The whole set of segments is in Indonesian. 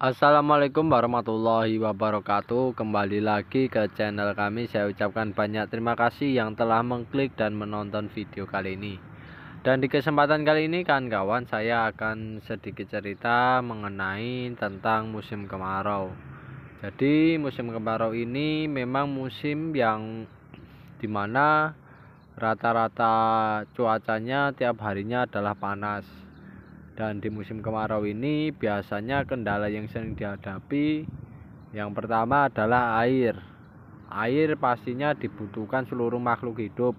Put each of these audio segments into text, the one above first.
Assalamualaikum warahmatullahi wabarakatuh. Kembali lagi ke channel kami. Saya ucapkan banyak terima kasih yang telah mengklik dan menonton video kali ini. Dan di kesempatan kali ini kawan-kawan, saya akan sedikit cerita mengenai tentang musim kemarau. Jadi musim kemarau ini memang musim yang dimana rata-rata cuacanya tiap harinya adalah panas. Dan di musim kemarau ini biasanya kendala yang sering dihadapi yang pertama adalah air. Air pastinya dibutuhkan seluruh makhluk hidup,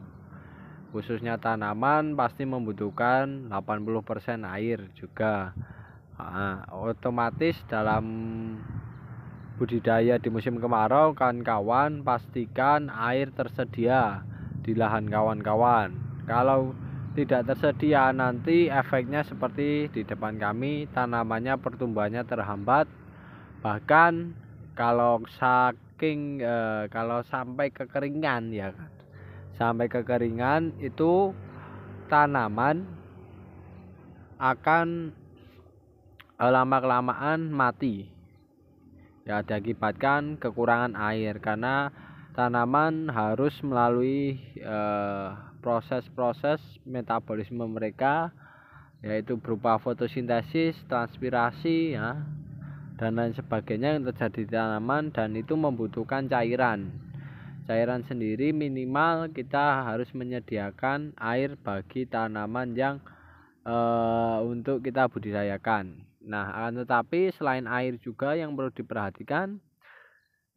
khususnya tanaman pasti membutuhkan 80% air juga. Otomatis dalam budidaya di musim kemarau, kawan-kawan pastikan air tersedia di lahan kawan-kawan. Kalau tidak tersedia, nanti efeknya seperti di depan kami, tanamannya pertumbuhannya terhambat. Bahkan kalau sampai kekeringan ya kan, sampai kekeringan itu tanaman akan lama-kelamaan mati ya, diakibatkan kekurangan air karena tanaman harus melalui proses-proses metabolisme mereka, yaitu berupa fotosintesis, transpirasi ya, dan lain sebagainya yang terjadi di tanaman, dan itu membutuhkan cairan sendiri. Minimal kita harus menyediakan air bagi tanaman yang untuk kita budidayakan. Nah, akan tetapi selain air juga yang perlu diperhatikan,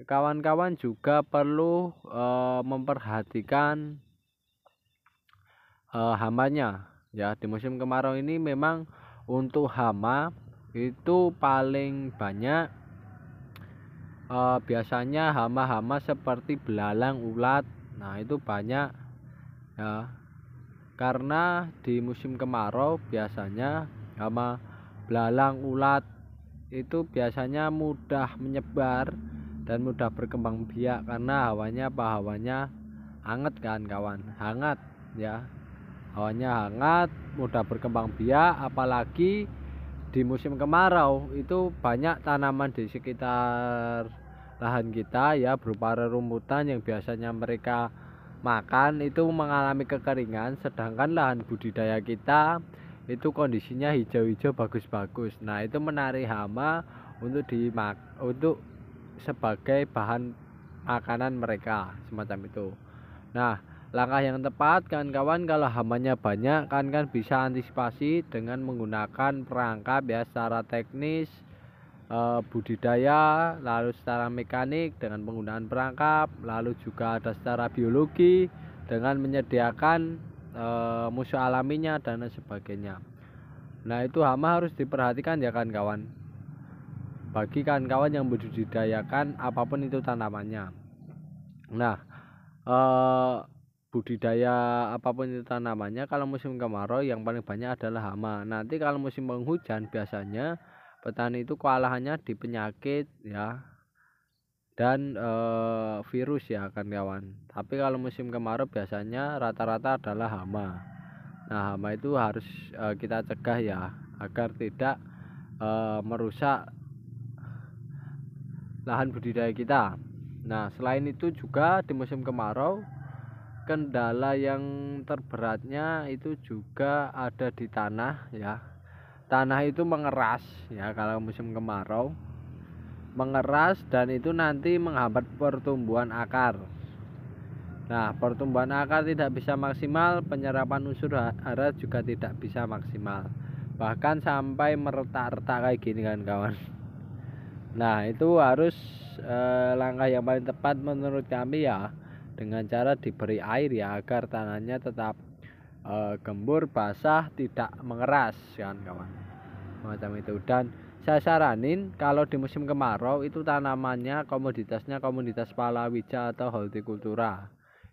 kawan-kawan juga perlu memperhatikan hamanya ya. Di musim kemarau ini memang untuk hama itu paling banyak biasanya hama-hama seperti belalang, ulat. Nah, itu banyak ya, karena di musim kemarau biasanya hama belalang, ulat itu biasanya mudah menyebar dan mudah berkembang biak karena hawanya hangat kan kawan, hangat ya, hawanya hangat, mudah berkembang biak. Apalagi di musim kemarau itu banyak tanaman di sekitar lahan kita ya, berupa rerumputan yang biasanya mereka makan itu mengalami kekeringan, sedangkan lahan budidaya kita itu kondisinya hijau-hijau bagus-bagus. Nah, itu menarik hama untuk sebagai bahan makanan mereka semacam itu. Nah, langkah yang tepat kawan-kawan kalau hamanya banyak kan bisa antisipasi dengan menggunakan perangkap ya, secara teknis budidaya, lalu secara mekanik dengan penggunaan perangkap, lalu juga ada secara biologi dengan menyediakan musuh alaminya dan sebagainya. Nah, itu hama harus diperhatikan ya kawan-kawan, bagi kawan-kawan yang budidayakan apapun itu tanamannya. Nah, budidaya apapun itu tanamannya, kalau musim kemarau yang paling banyak adalah hama. Nanti kalau musim penghujan biasanya petani itu kewalahannya di penyakit ya, dan virus ya kawan-kawan. Tapi kalau musim kemarau biasanya rata-rata adalah hama. Nah, hama itu harus kita cegah ya, agar tidak merusak lahan budidaya kita. Nah, selain itu juga di musim kemarau kendala yang terberatnya itu juga ada di tanah ya. Tanah itu mengeras ya kalau musim kemarau, mengeras, dan itu nanti menghambat pertumbuhan akar. Nah, pertumbuhan akar tidak bisa maksimal, penyerapan unsur hara juga tidak bisa maksimal, bahkan sampai meretak-retak kayak gini kan kawan. Nah, itu harus langkah yang paling tepat menurut kami ya, dengan cara diberi air ya, agar tanahnya tetap gembur, basah, tidak mengeras kan kawan, macam itu. Dan saya saranin kalau di musim kemarau itu tanamannya komoditasnya komoditas palawija atau hortikultura,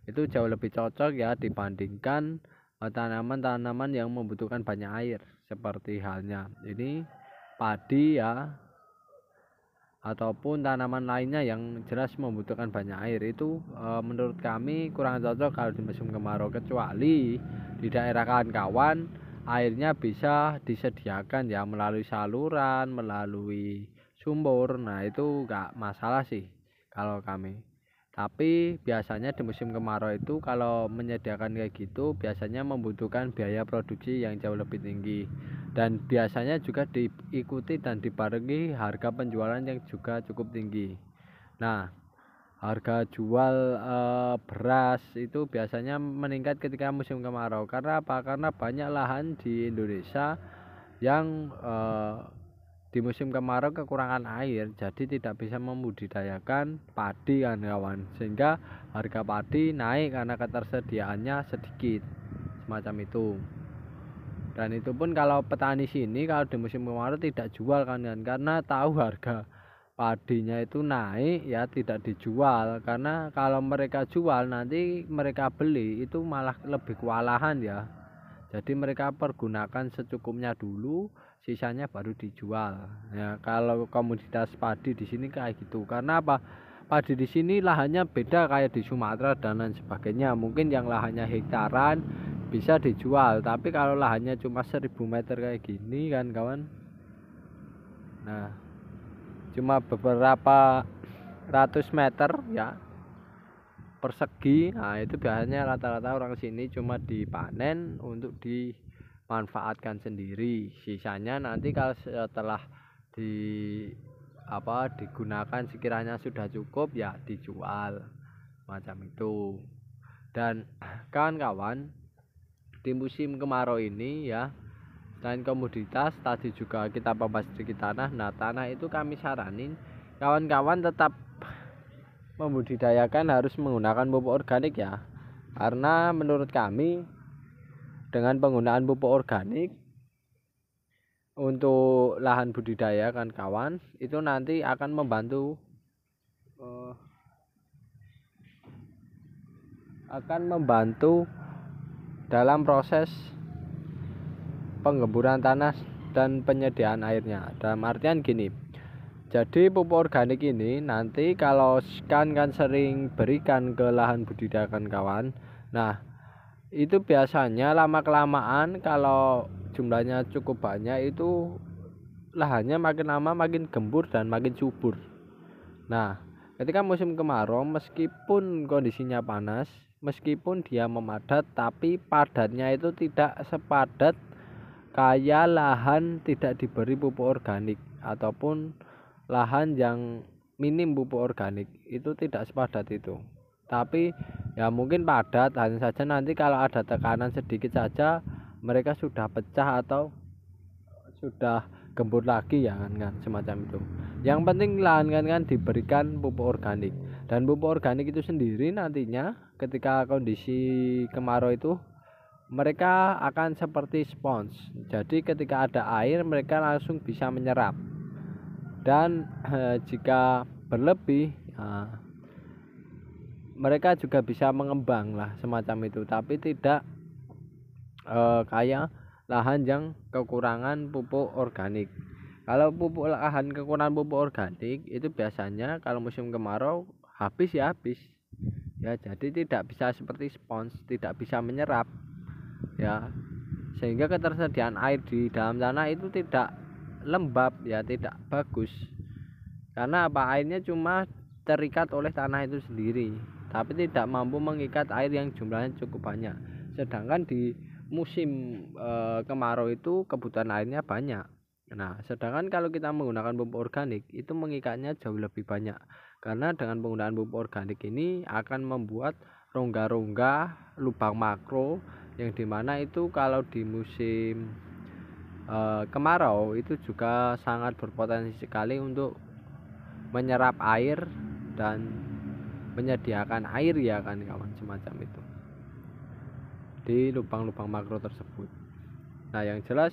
itu jauh lebih cocok ya dibandingkan tanaman-tanaman yang membutuhkan banyak air seperti halnya ini padi ya, ataupun tanaman lainnya yang jelas membutuhkan banyak air. Itu menurut kami kurang cocok kalau di musim kemarau, kecuali di daerah kawan-kawan airnya bisa disediakan ya melalui saluran, melalui sumur. Nah itu enggak masalah sih kalau kami. Tapi biasanya di musim kemarau itu kalau menyediakan kayak gitu biasanya membutuhkan biaya produksi yang jauh lebih tinggi, dan biasanya juga diikuti dan dibarengi harga penjualan yang juga cukup tinggi. Nah, harga jual beras itu biasanya meningkat ketika musim kemarau. Karena apa? Karena banyak lahan di Indonesia yang di musim kemarau kekurangan air, jadi tidak bisa membudidayakan padi kan kawan, sehingga harga padi naik karena ketersediaannya sedikit, semacam itu. Dan itu pun kalau petani sini kalau di musim kemarau tidak jual kan, karena tahu harga padinya itu naik, ya tidak dijual. Karena kalau mereka jual nanti mereka beli itu malah lebih kewalahan ya. Jadi mereka pergunakan secukupnya dulu, sisanya baru dijual. Ya, kalau komoditas padi di sini kayak gitu. Karena apa? Padi di sini lahannya beda kayak di Sumatera dan lain sebagainya. Mungkin yang lahannya hektaran bisa dijual, tapi kalau lahannya cuma 1000 meter kayak gini kan kawan. Nah, cuma beberapa ratus meter ya persegi. Nah itu biasanya rata-rata orang sini cuma dipanen untuk dimanfaatkan sendiri, sisanya nanti kalau setelah digunakan sekiranya sudah cukup ya dijual, macam itu. Dan kawan-kawan, di musim kemarau ini ya, selain komoditas tadi juga kita bahas sedikit tanah. Nah tanah itu kami saranin kawan-kawan tetap membudidayakan harus menggunakan pupuk organik ya, karena menurut kami dengan penggunaan pupuk organik untuk lahan budidaya kan kawan, itu nanti akan membantu dalam proses penggemburan tanah dan penyediaan airnya. Dalam artian gini, jadi pupuk organik ini nanti kalau kan sering berikan ke lahan budidaya kawan. Nah, itu biasanya lama kelamaan kalau jumlahnya cukup banyak itu lahannya makin lama makin gembur dan makin subur. Nah, ketika musim kemarau meskipun kondisinya panas, meskipun dia memadat, tapi padatnya itu tidak sepadat kayak lahan tidak diberi pupuk organik ataupun lahan yang minim pupuk organik, itu tidak sepadat itu. Tapi ya mungkin padat, hanya saja nanti kalau ada tekanan sedikit saja mereka sudah pecah atau sudah gembur lagi ya kan, semacam itu. Yang penting lahan kan diberikan pupuk organik, dan pupuk organik itu sendiri nantinya ketika kondisi kemarau itu mereka akan seperti spons. Jadi ketika ada air mereka langsung bisa menyerap. Dan jika berlebih mereka juga bisa mengembang lah, semacam itu. Tapi tidak kayak lahan yang kekurangan pupuk organik. Kalau lahan kekurangan pupuk organik itu biasanya kalau musim kemarau habis ya habis ya, jadi tidak bisa seperti spons, tidak bisa menyerap ya, sehingga ketersediaan air di dalam tanah itu tidak lembab ya, tidak bagus. Karena apa? Airnya cuma terikat oleh tanah itu sendiri, tapi tidak mampu mengikat air yang jumlahnya cukup banyak. Sedangkan di musim kemarau itu kebutuhan airnya banyak. Nah, sedangkan kalau kita menggunakan pupuk organik itu mengikatnya jauh lebih banyak. Karena dengan penggunaan pupuk organik ini akan membuat rongga-rongga lubang makro, yang dimana itu kalau di musim kemarau itu juga sangat berpotensi sekali untuk menyerap air dan menyediakan air ya kan kawan, semacam itu di lubang-lubang makro tersebut. Nah yang jelas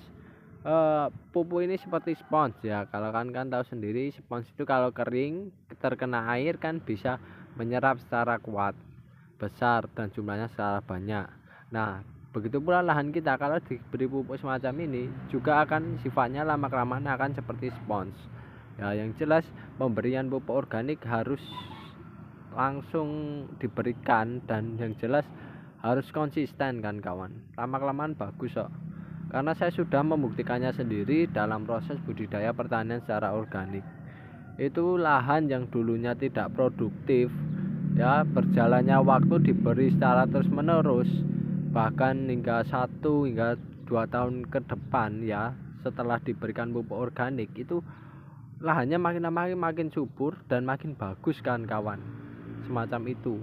pupuk ini seperti spons ya, kalau kan tahu sendiri spons itu kalau kering terkena air kan bisa menyerap secara kuat, besar, dan jumlahnya secara banyak. Nah begitu pula lahan kita kalau diberi pupuk semacam ini juga akan sifatnya lama kelamaan akan seperti spons ya. Yang jelas pemberian pupuk organik harus langsung diberikan, dan yang jelas harus konsisten kan kawan, lama kelamaan bagus kok. Karena saya sudah membuktikannya sendiri dalam proses budidaya pertanian secara organik. itu lahan yang dulunya tidak produktif, ya berjalannya waktu diberi secara terus menerus, bahkan hingga 1 hingga 2 tahun ke depan ya, setelah diberikan pupuk organik, itu lahannya makin lama makin subur dan makin bagus kan kawan, semacam itu.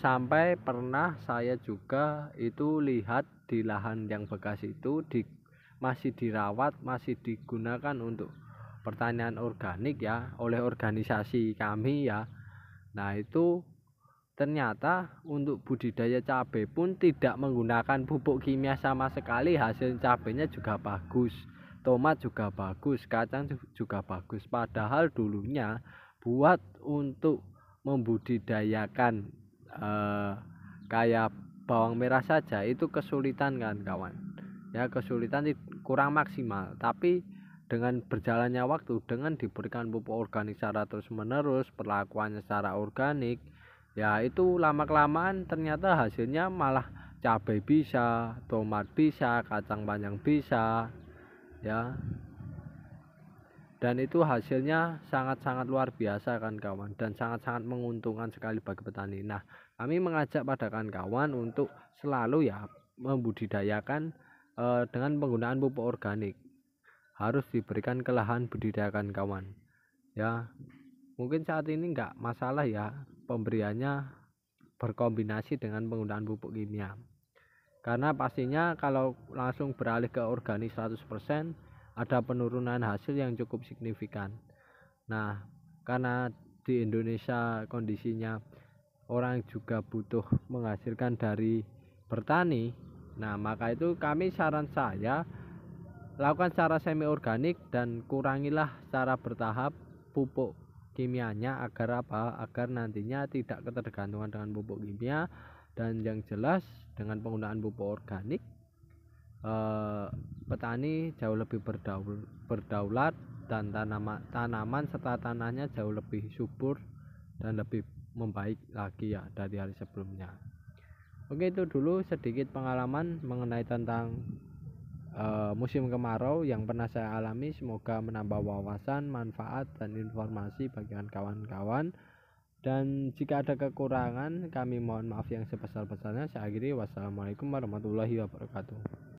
Sampai pernah saya juga itu lihat di lahan yang bekas itu masih dirawat, masih digunakan untuk pertanian organik ya, oleh organisasi kami ya. Nah itu ternyata untuk budidaya cabai pun tidak menggunakan pupuk kimia sama sekali, hasil cabainya juga bagus, tomat juga bagus, kacang juga bagus. Padahal dulunya buat untuk membudidayakan kayak bawang merah saja itu kesulitan kan kawan ya, kesulitan, kurang maksimal. Tapi dengan berjalannya waktu, dengan diberikan pupuk organik secara terus menerus, perlakuannya secara organik, ya itu lama kelamaan ternyata hasilnya malah cabai bisa, tomat bisa, kacang panjang bisa ya, dan itu hasilnya sangat-sangat luar biasa kan kawan, dan sangat-sangat menguntungkan sekali bagi petani. Nah, kami mengajak pada kawan-kawan untuk selalu ya membudidayakan dengan penggunaan pupuk organik, harus diberikan ke lahan budidayakan kawan ya. Mungkin saat ini enggak masalah ya pemberiannya berkombinasi dengan penggunaan pupuk kimia, karena pastinya kalau langsung beralih ke organik 100% ada penurunan hasil yang cukup signifikan. Nah, karena di Indonesia kondisinya orang juga butuh menghasilkan dari bertani, nah maka itu saran saya lakukan secara semi organik dan kurangilah secara bertahap pupuk kimianya, agar apa? Agar nantinya tidak ketergantungan dengan pupuk kimia, dan yang jelas dengan penggunaan pupuk organik petani jauh lebih berdaulat, dan tanaman serta tanahnya jauh lebih subur dan lebih membaik lagi ya dari hari sebelumnya. Oke, itu dulu sedikit pengalaman mengenai tentang musim kemarau yang pernah saya alami. Semoga menambah wawasan, manfaat, dan informasi bagi kawan-kawan. Dan jika ada kekurangan, kami mohon maaf yang sebesar-besarnya. Saya akhiri, wassalamualaikum warahmatullahi wabarakatuh.